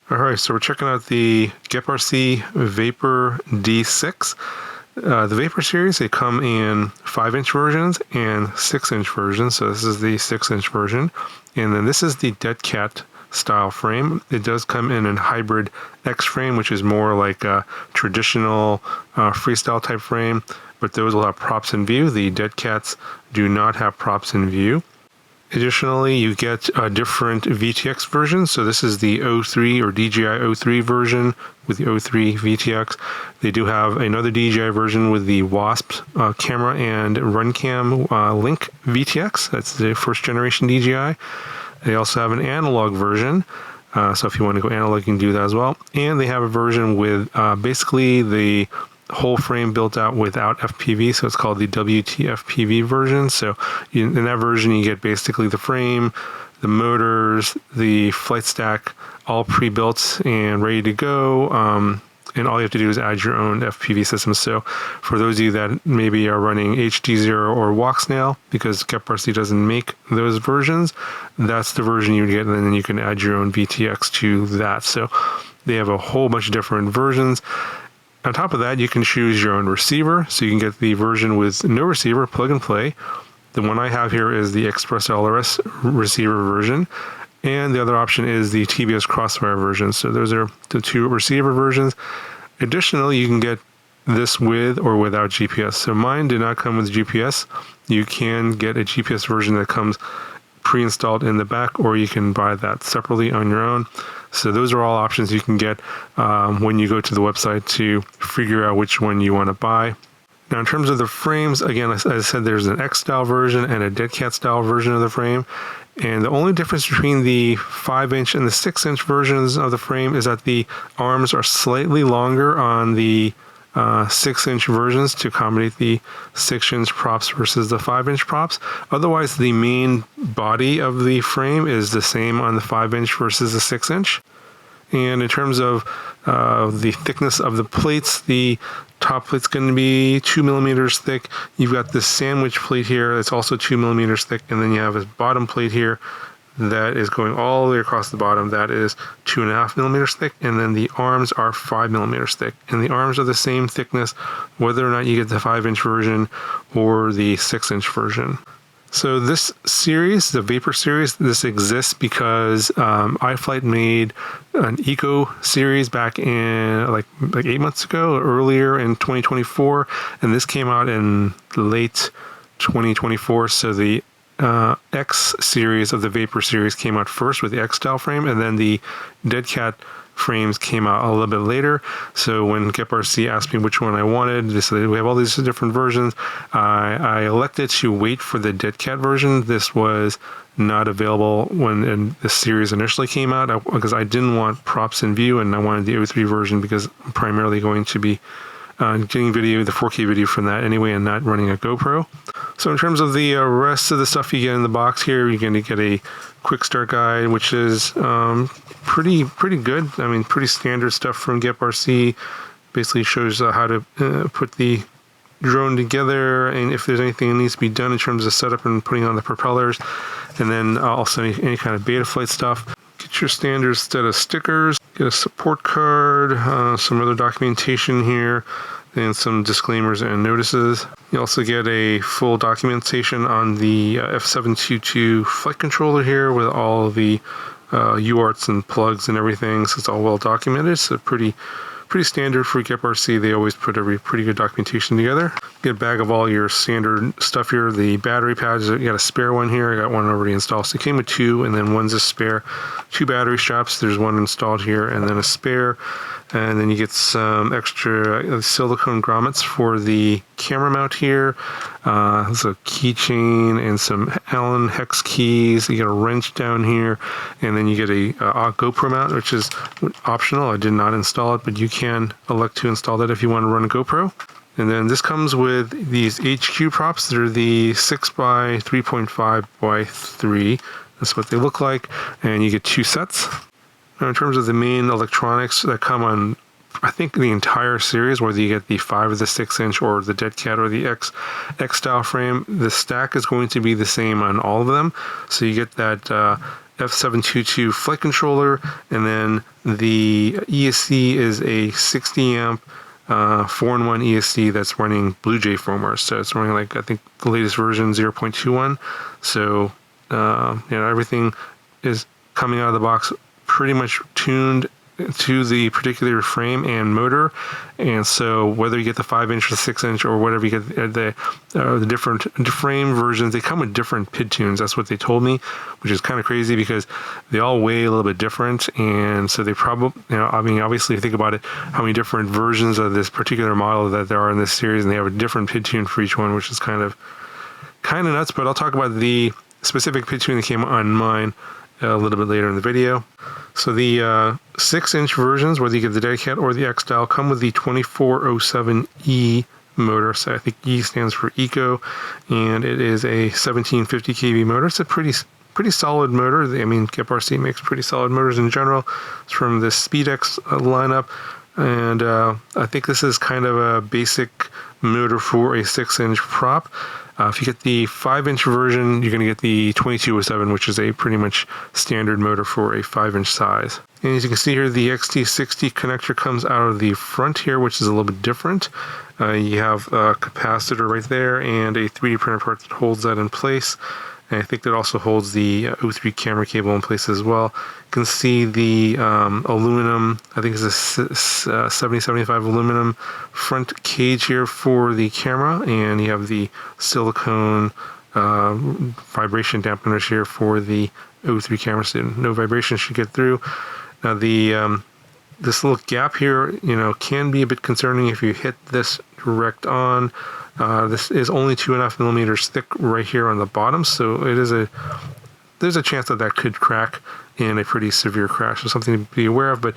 All right, so we're checking out the GEPRC Vapor D6. The Vapor series, they come in 5-inch versions and 6-inch versions. So this is the 6-inch version. And then this is the Dead Cat style frame. It does come in a hybrid X frame, which is more like a traditional freestyle type frame, but those will have props in view. The Dead Cats do not have props in view. Additionally, you get a different VTX version. So this is the 03 or DJI 03 version with the 03 VTX. They do have another DJI version with the WASP camera and RunCam Link VTX. That's the first generation DJI. They also have an analog version. So if you want to go analog, you can do that as well. And they have a version with basically the whole frame built out without FPV, so it's called the WT-FPV version. So in that version, you get basically the frame, the motors, the flight stack, all pre-built and ready to go. And all you have to do is add your own FPV system. So for those of you that maybe are running HD0 or Walksnail, because GEPRC doesn't make those versions, that's the version you get, and then you can add your own VTX to that. So they have a whole bunch of different versions. On top of that, you can choose your own receiver. So you can get the version with no receiver, plug and play. The one I have here is the Express LRS receiver version. And the other option is the TBS Crossfire version. So those are the two receiver versions. Additionally, you can get this with or without GPS. So mine did not come with GPS. You can get a GPS version that comes pre-installed in the back, or you can buy that separately on your own. So those are all options you can get when you go to the website to figure out which one you want to buy. Now, in terms of the frames, again, as I said, there's an X style version and a Dead Cat style version of the frame. And the only difference between the 5-inch and the 6-inch versions of the frame is that the arms are slightly longer on the 6-inch versions to accommodate the 6-inch props versus the 5-inch props. Otherwise, the main body of the frame is the same on the 5-inch versus the 6-inch. And in terms of the thickness of the plates, the top plate's going to be 2 millimeters thick. You've got this sandwich plate here that's also 2 millimeters thick, and then you have this bottom plate here that is going all the way across the bottom. That is 2.5 millimeters thick, and then the arms are 5 millimeters thick. And the arms are the same thickness, whether or not you get the 5-inch version or the 6-inch version. So this series, the Vapor series, this exists because iFlight made an Eco series back in like 8 months ago, earlier in 2024, and this came out in late 2024. So the X series of the Vapor series came out first with the X style frame, and then the Dead Cat frames came out a little bit later. So when GEPRC asked me which one I wanted, they said we have all these different versions. I elected to wait for the Dead Cat version. This was not available when the series initially came out because I didn't want props in view, and I wanted the 03 version because I'm primarily going to be getting video, the 4K video from that anyway, and not running a GoPro. So in terms of the rest of the stuff you get in the box here, you're going to get a quick start guide, which is pretty good. I mean, pretty standard stuff from GEPRC. Basically shows how to put the drone together, and if there's anything that needs to be done in terms of setup and putting on the propellers, and then also any kind of beta flight stuff. Get your standard set of stickers, get a support card, some other documentation here, and some disclaimers and notices. You also get a full documentation on the F722 flight controller here with all the UARTs and plugs and everything, so it's all well documented. So pretty standard for GEPRC. They always put pretty good documentation together. Get a bag of all your standard stuff here. The battery pads, you got a spare one here. I got one already installed. So it came with two, and then one's a spare. 2 battery straps. There's one installed here, and then a spare. And then you get some extra silicone grommets for the camera mount here. There's a keychain and some Allen hex keys. You get a wrench down here, and then you get a GoPro mount, which is optional. I did not install it, but you can elect to install that if you want to run a GoPro. And then this comes with these HQ props. They're the 6 by 3.5 by 3. That's what they look like, and you get 2 sets. Now, in terms of the main electronics that come on, I think the entire series, whether you get the 5 or the 6-inch or the Dead Cat or the X style frame, the stack is going to be the same on all of them. So you get that F722 flight controller, and then the ESC is a 60 amp 4-in-1 ESC that's running Blue Jay firmware. So it's running, like, I think the latest version 0.21. So everything is coming out of the box pretty much tuned to the particular frame and motor. And so whether you get the 5-inch or the 6-inch or whatever you get, the different frame versions, they come with different PID tunes. That's what they told me, which is kind of crazy because they all weigh a little bit different. And so they probably, obviously, if you think about it, how many different versions of this particular model that there are in this series, and they have a different PID tune for each one, which is kind of nuts. But I'll talk about the specific PID tune that came on mine a little bit later in the video. So the 6-inch versions, whether you get the Dedicat or the X-Style, come with the 2407E motor. So I think E stands for Eco, and it is a 1750 kV motor. It's a pretty solid motor. GEPRC makes pretty solid motors in general. It's from the SpeedX lineup, and I think this is kind of a basic motor for a 6-inch prop. If you get the 5-inch version, you're going to get the 2207, which is a pretty much standard motor for a 5-inch size. And as you can see here, the XT60 connector comes out of the front here, which is a little bit different. You have a capacitor right there and a 3D printer part that holds that in place. And I think that also holds the O3 camera cable in place as well. You can see the aluminum, I think it's a 7075 aluminum front cage here for the camera, and you have the silicone vibration dampeners here for the O3 camera, so no vibration should get through. Now this little gap here, can be a bit concerning if you hit this direct on. This is only 2.5 millimeters thick right here on the bottom, so there's a chance that could crack in a pretty severe crash. So something to be aware of. But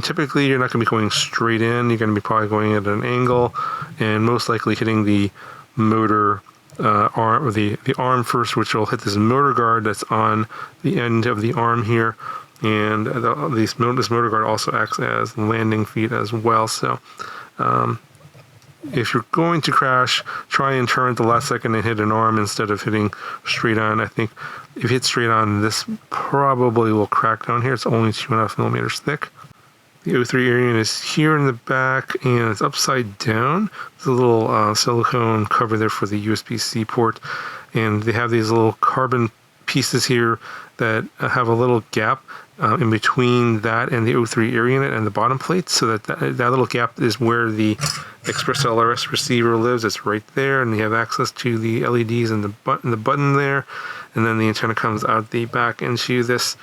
typically you're not going to be going straight in. You're going to be probably going at an angle, and most likely hitting the motor arm, or the arm first, which will hit this motor guard that's on the end of the arm here. And this motor guard also acts as landing feet as well. So if you're going to crash, try and turn at the last second and hit an arm instead of hitting straight on. I think if you hit straight on, this probably will crack down here. It's only 2.5 millimeters thick. The O3 Arian is here in the back, and it's upside down. There's a little silicone cover there for the USB-C port, and they have these little carbon pieces here that have a little gap in between that and the O3 Arian and the bottom plate, so that little gap is where the Express LRS receiver lives. It's right there, and you have access to the LEDs and the button there, and then the antenna comes out the back into this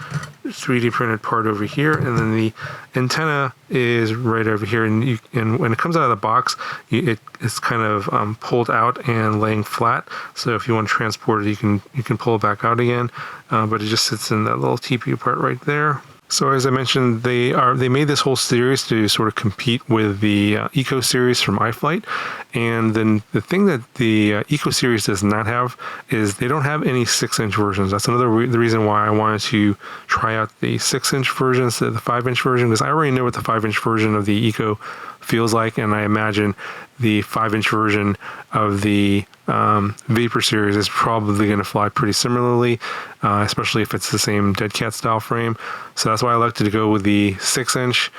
3D printed part over here, and then the antenna is right over here, and when it comes out of the box, it's kind of pulled out and laying flat. So if you want to transport it, you can pull it back out again, but it just sits in that little TPU part right there. So as I mentioned, they made this whole series to sort of compete with the Eco series from iFlight, and then the thing that the Eco series does not have is they don't have any 6-inch versions. That's another the reason why I wanted to try out the 6-inch version instead of the 5-inch version, because I already know what the 5-inch version of the Eco feels like, and I imagine the 5-inch version of the Vapor series is probably going to fly pretty similarly, especially if it's the same Dedicat style frame. So that's why I elected to go with the 6-inch.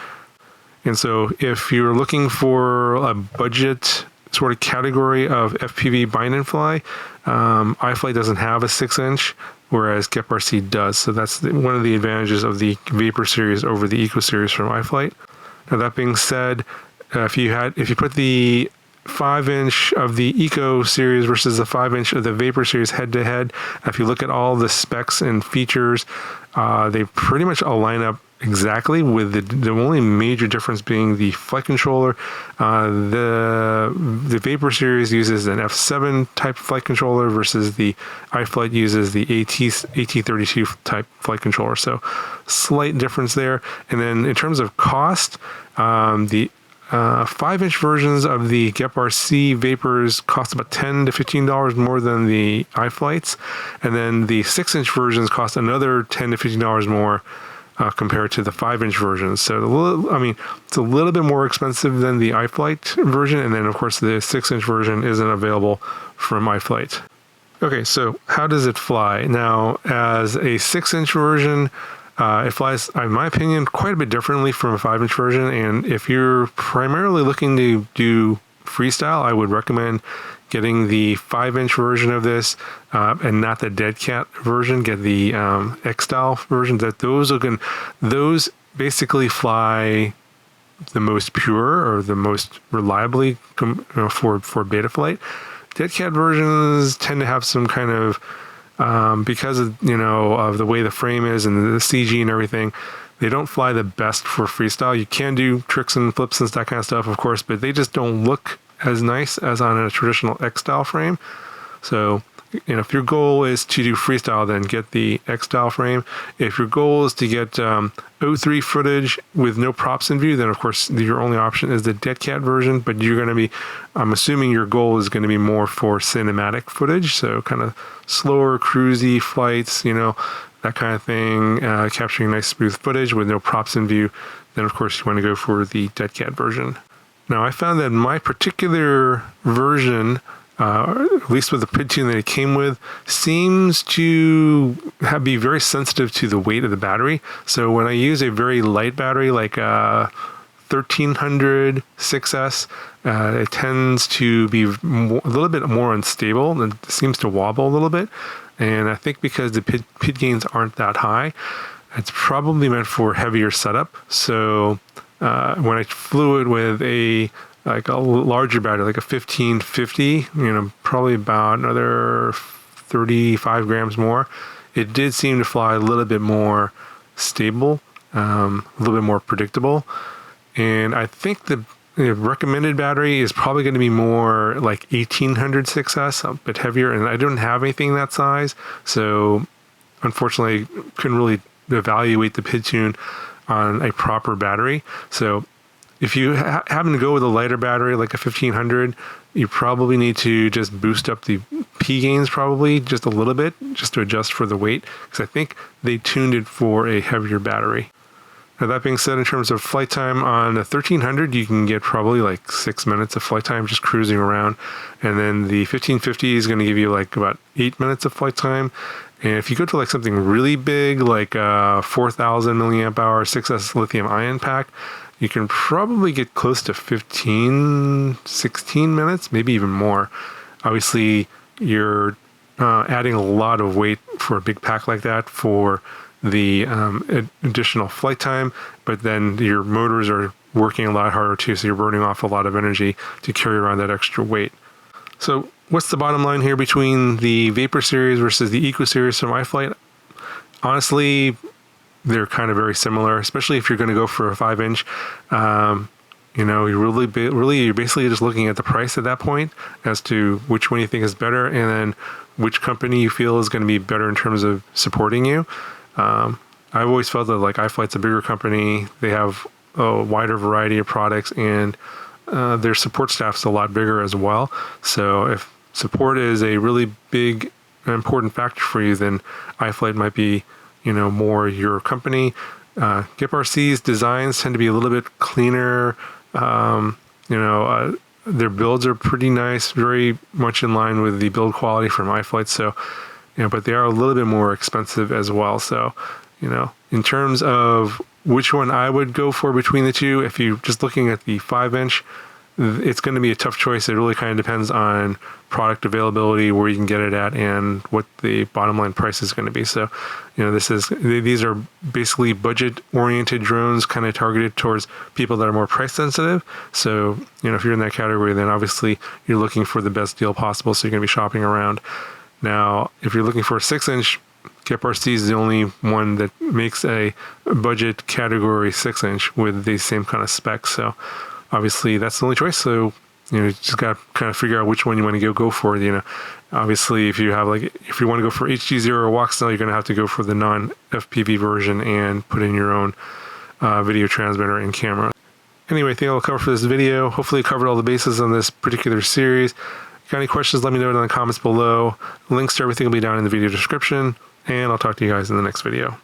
And so if you're looking for a budget sort of category of FPV bind and fly, iFlight doesn't have a 6-inch, whereas GEPRC does. So that's one of the advantages of the Vapor series over the Eco series from iFlight. Now that being said, if you put the 5-inch of the Eco series versus the 5-inch of the Vapor series head to head, if you look at all the specs and features, they pretty much all line up exactly, with the only major difference being the flight controller. The Vapor series uses an F7 type flight controller versus the iFlight uses the AT32 type flight controller. So slight difference there. And then in terms of cost, the 5-inch versions of the GEPRC Vapors cost about $10 to $15 more than the iFlights, and then the 6-inch versions cost another $10 to $15 more compared to the 5-inch versions. So it's a little bit more expensive than the iFlight version, and then of course the 6-inch version isn't available from iFlight. Okay, so how does it fly? Now, as a 6-inch version, it flies, in my opinion, quite a bit differently from a 5-inch version. And if you're primarily looking to do freestyle, I would recommend getting the 5-inch version of this and not the Dead Cat version. Get the X-style version. Those basically fly the most pure or the most reliably for beta flight. Dead Cat versions tend to have some kind of because of of the way the frame is and the CG and everything, they don't fly the best for freestyle. You can do tricks and flips and that kind of stuff, of course, but they just don't look as nice as on a traditional X-style frame. So, if your goal is to do freestyle, then get the X-style frame. If your goal is to get O3 footage with no props in view, then of course your only option is the Dead Cat version, but you're going to be, I'm assuming your goal is going to be more for cinematic footage, so kind of slower, cruisy flights, that kind of thing, capturing nice smooth footage with no props in view, then of course you want to go for the Dead Cat version. Now I found that my particular version, at least with the PID tune that it came with, seems to be very sensitive to the weight of the battery. So when I use a very light battery like a 1300 6S, it tends to be a little bit more unstable and seems to wobble a little bit. And I think because the PID gains aren't that high, it's probably meant for heavier setup. So when I flew it with a larger battery, like a 1550, probably about another 35 grams more, it did seem to fly a little bit more stable, a little bit more predictable. And I think the recommended battery is probably going to be more like 1800 6S, a bit heavier, and I don't have anything that size, so unfortunately couldn't really evaluate the PID tune on a proper battery. So if you happen to go with a lighter battery like a 1500, you probably need to just boost up the P gains probably just a little bit just to adjust for the weight, because I think they tuned it for a heavier battery. Now that being said, in terms of flight time on a 1300, you can get probably like 6 minutes of flight time just cruising around. And then the 1550 is going to give you like about 8 minutes of flight time. And if you go to like something really big, like a 4000 milliamp hour 6S lithium ion pack, you can probably get close to 15, 16 minutes, maybe even more. Obviously, you're adding a lot of weight for a big pack like that for the additional flight time, but then your motors are working a lot harder too, so you're burning off a lot of energy to carry around that extra weight. So what's the bottom line here between the Vapor series versus the Eco series for my flight? Honestly, they're kind of very similar, especially if you're going to go for a 5-inch. You're basically just looking at the price at that point as to which one you think is better, and then which company you feel is going to be better in terms of supporting you. I've always felt that like iFlight's a bigger company. They have a wider variety of products, and their support staff's a lot bigger as well. So if support is a really big important factor for you, then iFlight might be more your company. GEPRC's designs tend to be a little bit cleaner. Their builds are pretty nice, very much in line with the build quality from iFlight. So, but they are a little bit more expensive as well. So, in terms of which one I would go for between the two, if you're just looking at the 5-inch, it's going to be a tough choice. It really kind of depends on product availability, where you can get it at, and what the bottom line price is going to be. So, these are basically budget-oriented drones, kind of targeted towards people that are more price sensitive. So, if you're in that category, then obviously you're looking for the best deal possible. So you're going to be shopping around. Now, if you're looking for a 6-inch, GEPRC is the only one that makes a budget category 6-inch with the same kind of specs. So obviously that's the only choice. So, you just got to kind of figure out which one you want to go for. Obviously if you want to go for HG0 or Walksnail, you're going to have to go for the non-FPV version and put in your own video transmitter and camera. Anyway, I think I'll cover for this video. Hopefully I covered all the bases on this particular series. If you got any questions, let me know in the comments below. Links to everything will be down in the video description, and I'll talk to you guys in the next video.